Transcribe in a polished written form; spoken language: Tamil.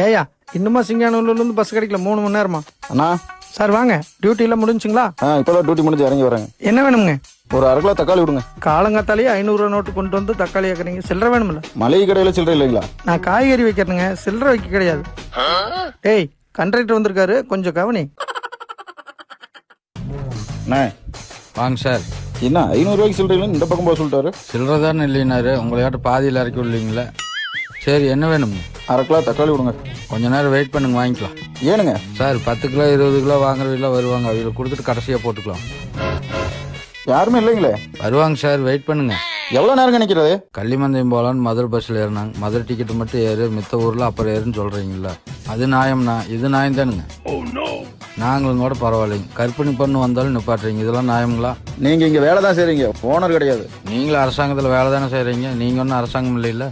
ஏயா இன்னுமா சிங்கானூர்லேருந்து பஸ் கிடைக்கல 3 மணி நேரமா? அண்ணா சார் வாங்க, டியூட்டிலாம் முடிஞ்சுங்களா? இப்போதான் டியூட்டி முடிஞ்சு இறங்கி வரேங்க. என்ன வேணுங்க? ஒரு 1/2 கிலோ தக்காளி விடுங்க. காலங்காத்தாலேயே 500 ரூபா நோட்டு கொண்டு வந்து தக்காளி கேட்குறீங்க, சில்லறை வேணுமில்ல? மளிகை கடையில் சில்லறை இல்லைங்களா? நான் காய்கறி வைக்கிறேனுங்க, சில்லறை வைக்க கிடையாது. ஏய் கண்ட்ராக்டர் வந்திருக்காரு, கொஞ்சம் கவனி. அண்ணா வாங்க சார். என்ன 500 ரூபாய்க்கு சில்லறை இல்லைன்னு இந்த பக்கம் போக சொல்லிட்டாரு. சில்லறை தானே இல்லைனாரு, உங்களையாட்ட பாதியில் இறக்கி விடலீங்களே. சரி என்ன வேணும்? 1/2 கிலோ தக்காளி விடுங்க. கொஞ்ச நேரம் வெயிட் பண்ணுங்க, வாங்கிக்கலாம். ஏனுங்க சார் 10 கிலோ 20 கிலோ வாங்குறவங்களாம் வருவாங்க, அவங்களுக்கு கொடுத்துட்டு கடைசியாக போட்டுக்கலாம். யாருமே இல்லைங்களே. வருவாங்க சார், வெயிட் பண்ணுங்க. எவ்வளோ நேரம் நினைக்கிறது? கள்ளிமந்தயம் போகலான்னு மதுரை பஸ்ஸில் ஏறினாங்க. மதுரை டிக்கெட்டு மட்டும் ஏறு, மித்த ஊரில் அப்புறம் ஏறுன்னு சொல்கிறீங்களா? அது நியாயம்னா? இது நியாயம் தானுங்க. நாங்களும் கூட பரவாயில்லைங்க. கற்பனை பண்ணு வந்தாலும் நிப்பாட்டுறீங்க, இதெல்லாம் நியாயங்களா? நீங்கள் இங்கே வேலை தான் செய்கிறீங்க, ஓனர் கிடையாது. நீங்களும் அரசாங்கத்தில் வேலை தானே செய்கிறீங்க, நீங்கள் ஒன்றும் அரசாங்கம் இல்லைல்ல.